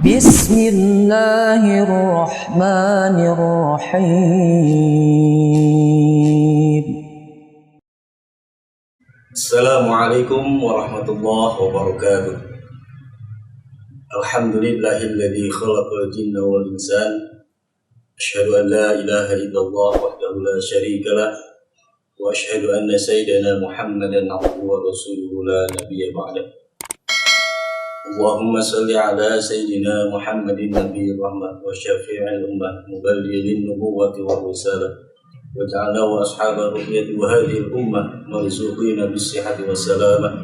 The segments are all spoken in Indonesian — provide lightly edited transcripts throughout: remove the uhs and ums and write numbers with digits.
Bismillahirrahmanirrahim. Assalamualaikum warahmatullahi wabarakatuh. Alhamdulillahilladzi khalaqal jinna wal insan. Asyhadu an la ilaha illallah wahdahu la syarika lah. Wa asyhadu anna sayyidana Muhammadan abduhu wa rasuluhu la nabiyya ba'dah. Allahumma salli ala sayyidina Muhammadin nabiyyi rahmah wa syafi'il ummah muballighin nubuwwati wa risalah. Waj'alna wa ashabah ru'yati wa hadhihi al-ummah marzuqina bis-sihhati was-salamah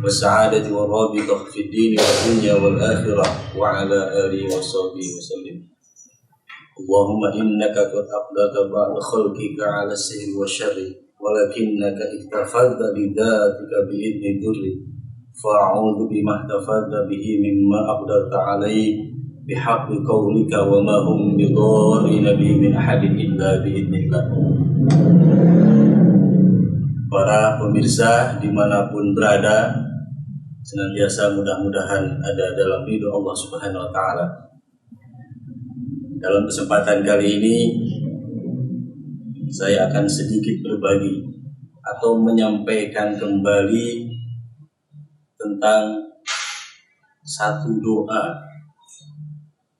was-sa'adati wa rabitah fid din wad dunya wal akhirah wa ala alihi wa sahbihi wa sallim. Allahumma innaka qad aqdata ba'da khalqika 'ala as-sihri wasyarri walakinnaka iktafalta bi dhatika bi idni durri fa'udhu bima ihtafalta bihi mimma aqdarta 'alaihi bihaqqi qawlika wa ma hum bidarrina bihi min ahadin illa biidznillah. Para pemirsa dimanapun berada, senantiasa mudah-mudahan ada dalam ridho Allah Subhanahu wa Ta'ala. Dalam kesempatan kali ini saya akan sedikit berbagi atau menyampaikan kembali tentang satu doa,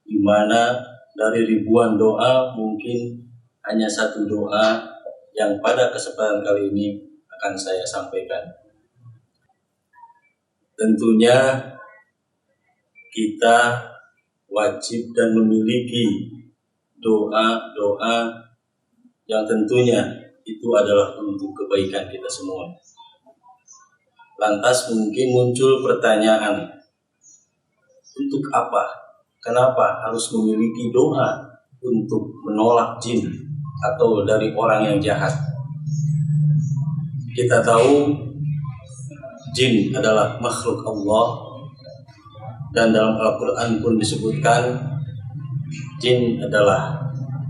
di mana dari ribuan doa mungkin hanya satu doa yang pada kesempatan kali ini akan saya sampaikan. Tentunya kita wajib dan memiliki doa-doa yang tentunya itu adalah untuk kebaikan kita semua. Lantas mungkin muncul pertanyaan, untuk apa? Kenapa harus memiliki doa untuk menolak jin atau dari orang yang jahat? Kita tahu jin adalah makhluk Allah, dan dalam Al-Quran pun disebutkan jin adalah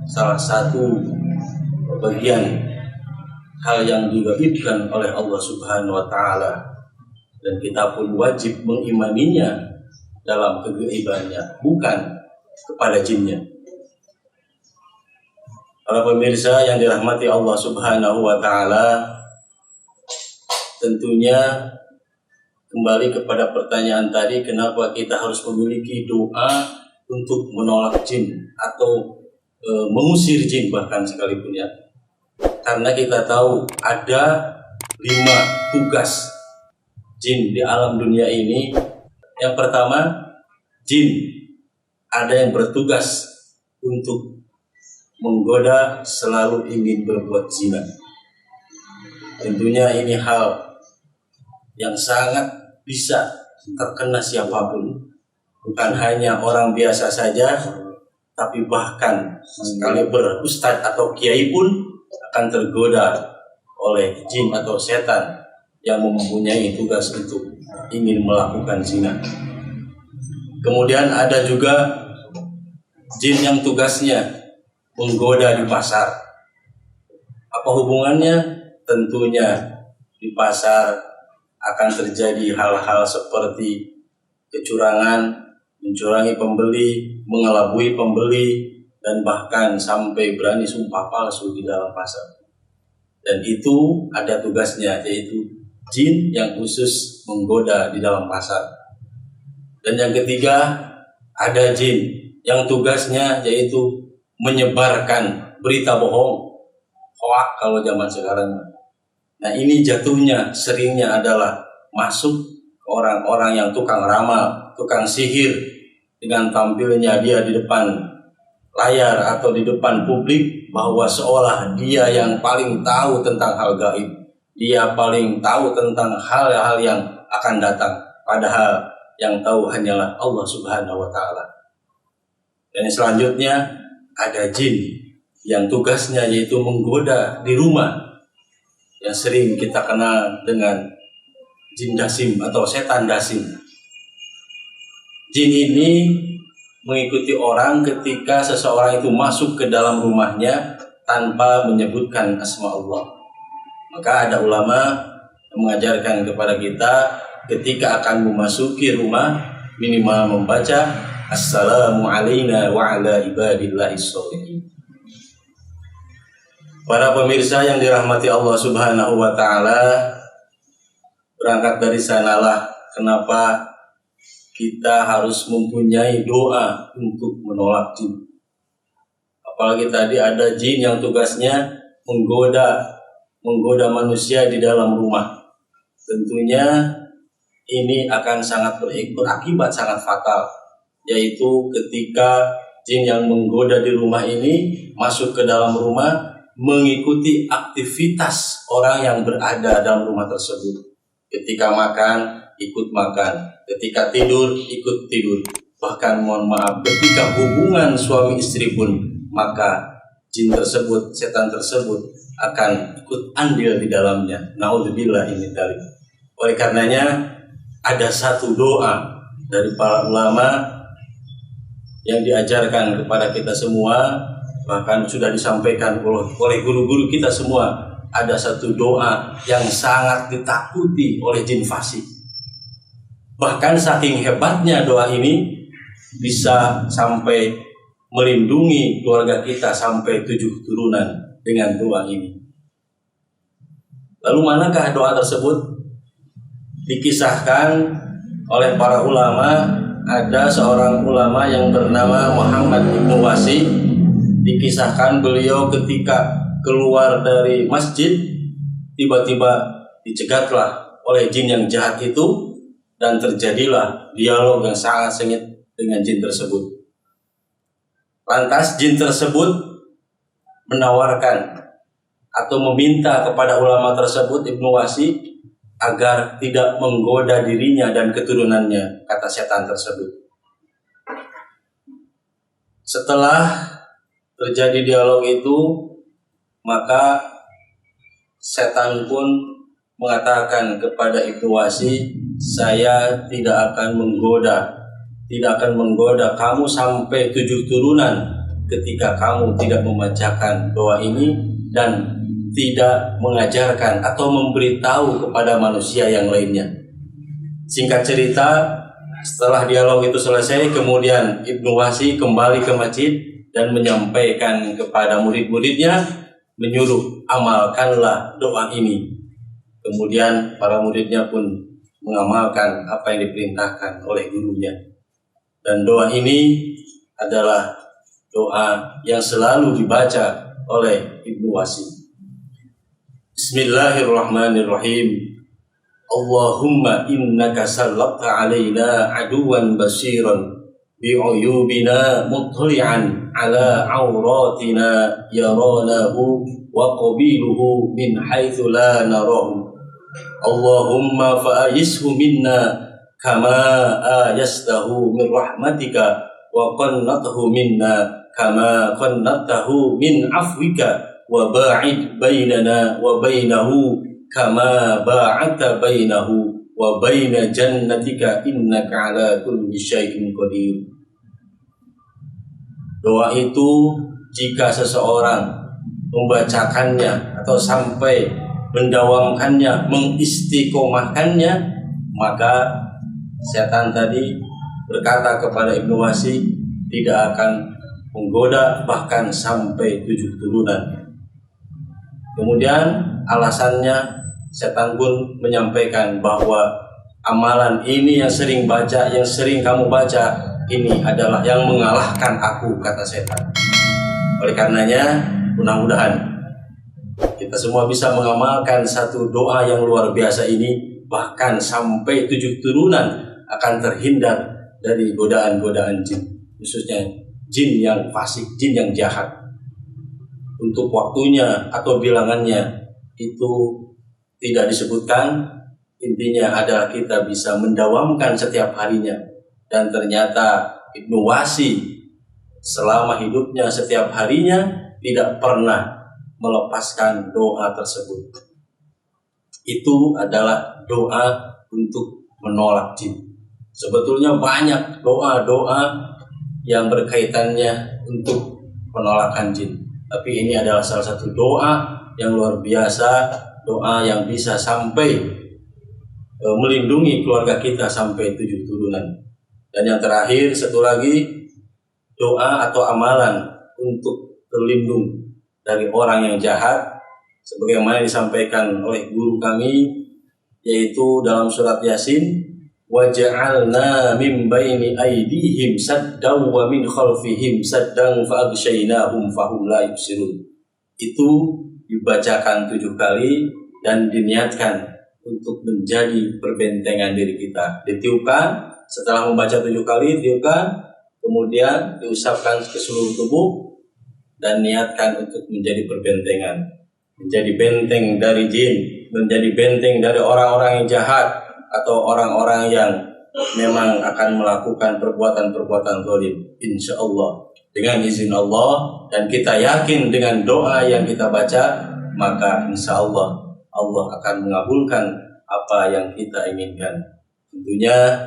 salah satu bagian hal yang digaibkan oleh Allah Subhanahu wa Ta'ala, dan kita pun wajib mengimaninya dalam kegaibannya, bukan kepada jinnya. Para pemirsa yang dirahmati Allah Subhanahu wa Ta'ala, tentunya kembali kepada pertanyaan tadi, kenapa kita harus memiliki doa untuk menolak jin atau mengusir jin bahkan sekalipun ya. Karena kita tahu ada 5 tugas jin di alam dunia ini. Yang pertama, jin ada yang bertugas untuk menggoda, selalu ingin berbuat zina. Tentunya ini hal yang sangat bisa terkena siapapun, bukan hanya orang biasa saja, tapi bahkan sekaliber ustadz atau kiai pun akan tergoda oleh jin atau setan yang mempunyai tugas untuk ingin melakukan zina. Kemudian ada juga jin yang tugasnya menggoda di pasar. Apa hubungannya? Tentunya di pasar akan terjadi hal-hal seperti kecurangan, mencurangi pembeli, mengelabui pembeli, dan bahkan sampai berani sumpah palsu di dalam pasar. Dan itu ada tugasnya, yaitu jin yang khusus menggoda di dalam pasar. Dan yang ketiga, ada jin yang tugasnya yaitu menyebarkan berita bohong, hoak kalau zaman sekarang. Nah, ini jatuhnya seringnya adalah masuk orang-orang yang tukang ramal, tukang sihir, dengan tampilnya dia di depan layar atau di depan publik bahwa seolah dia yang paling tahu tentang hal gaib, dia paling tahu tentang hal-hal yang akan datang, padahal yang tahu hanyalah Allah Subhanahu wa Ta'ala. Dan selanjutnya ada jin yang tugasnya yaitu menggoda di rumah, yang sering kita kenal dengan jin dasim atau setan dasim. Jin ini mengikuti orang ketika seseorang itu masuk ke dalam rumahnya tanpa menyebutkan asma Allah. Maka ada ulama yang mengajarkan kepada kita ketika akan memasuki rumah, minimal membaca Assalamu alayna wa ala ibadillahis sholihin. Para pemirsa yang dirahmati Allah Subhanahu wa taala, berangkat dari sanalah kenapa kita harus mempunyai doa untuk menolak jin. Apalagi tadi ada jin yang tugasnya menggoda manusia di dalam rumah. Tentunya ini akan sangat berakibat sangat fatal, yaitu ketika jin yang menggoda di rumah ini masuk ke dalam rumah, mengikuti aktivitas orang yang berada dalam rumah tersebut. Ketika makan, ikut makan. Ketika tidur, ikut tidur. Bahkan mohon maaf, ketika hubungan suami istri pun, maka jin tersebut, setan tersebut akan ikut andil di dalamnya. Naudzubillah ini dari. Oleh karenanya ada satu doa dari para ulama yang diajarkan kepada kita semua, bahkan sudah disampaikan oleh guru-guru kita semua. Ada satu doa yang sangat ditakuti oleh jin fasik. Bahkan saking hebatnya doa ini bisa sampai melindungi keluarga kita sampai 7 turunan dengan doa ini. Lalu manakah doa tersebut? Dikisahkan oleh para ulama, ada seorang ulama yang bernama Muhammad Ibnu Wasi. Dikisahkan beliau ketika keluar dari masjid, tiba-tiba dicegatlah oleh jin yang jahat itu, dan terjadilah dialog yang sangat sengit dengan jin tersebut. Lantas jin tersebut menawarkan atau meminta kepada ulama tersebut, Ibnu Wasi, agar tidak menggoda dirinya dan keturunannya, kata setan tersebut. Setelah terjadi dialog itu, maka setan pun mengatakan kepada Ibnu Wasi, saya tidak akan menggoda kamu sampai 7 turunan ketika kamu tidak membacakan doa ini dan tidak mengajarkan atau memberitahu kepada manusia yang lainnya. Singkat cerita, setelah dialog itu selesai, kemudian Ibnu Wasi kembali ke masjid dan menyampaikan kepada murid-muridnya, menyuruh amalkanlah doa ini. Kemudian para muridnya pun mengamalkan apa yang diperintahkan oleh gurunya. Dan doa ini adalah doa yang selalu dibaca oleh Ibnu Wasi. Bismillahirrahmanirrahim. Allahumma innaka sallatta alaina aduwan basiran bi'uyubina muthli'an ala awratina yaranahu wa qabiluhu min haitsu la narahu. Allahumma fa'ayishu minna kama ayastahu min rahmatika wa qannathu minna kama qannatahu min afwika wa ba'id bainana wa bainahu kama ba'adta bainahu wa baina jannatika innaka ala kulli syai'in qadir. Doa itu jika seseorang membacakannya atau sampai mendawamkannya, mengistiqomahkannya, maka setan tadi berkata kepada Ibnu Wasi tidak akan menggoda bahkan sampai 7 turunan. Kemudian alasannya setan pun menyampaikan bahwa amalan ini yang sering kamu baca ini adalah yang mengalahkan aku, kata setan. Oleh karenanya mudah-mudahan kita semua bisa mengamalkan satu doa yang luar biasa ini, bahkan sampai 7 turunan akan terhindar dari godaan-godaan jin, khususnya jin yang fasik, jin yang jahat. Untuk waktunya atau bilangannya itu tidak disebutkan, intinya adalah kita bisa mendawamkan setiap harinya. Dan ternyata Ibnu Wasi selama hidupnya setiap harinya tidak pernah melepaskan doa tersebut. Itu adalah doa untuk menolak jin. Sebetulnya banyak doa-doa yang berkaitannya untuk penolakan jin, tapi ini adalah salah satu doa yang luar biasa, doa yang bisa sampai melindungi keluarga kita sampai 7 turunan. Dan yang terakhir satu lagi, doa atau amalan untuk terlindung dari orang yang jahat, sebagaimana disampaikan oleh guru kami, yaitu dalam surat Yasin, waja'alna min baini aydihim saddan wa min khalfihim saddan fa'aghshaynahum fahum la yubsirun. Itu dibacakan 7 kali dan diniatkan untuk menjadi perbentengan diri kita. Ditiupkan, setelah membaca 7 kali, tiupkan, kemudian diusapkan ke seluruh tubuh dan niatkan untuk menjadi perbentengan, menjadi benteng dari jin, menjadi benteng dari orang-orang yang jahat atau orang-orang yang memang akan melakukan perbuatan-perbuatan zalim. Insya Allah dengan izin Allah, dan kita yakin dengan doa yang kita baca, maka insya Allah Allah akan mengabulkan apa yang kita inginkan. Tentunya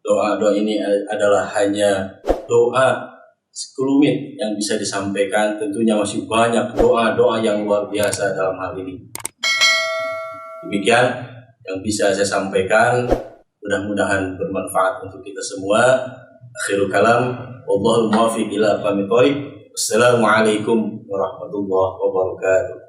doa-doa ini adalah hanya doa sekelumit yang bisa disampaikan. Tentunya masih banyak doa-doa yang luar biasa dalam hal ini. Demikian yang bisa saya sampaikan, mudah-mudahan bermanfaat untuk kita semua. Akhirul kalam, wallahul muwaffiq ila aqwamit thoriq. Wassalamualaikum warahmatullahi wabarakatuh.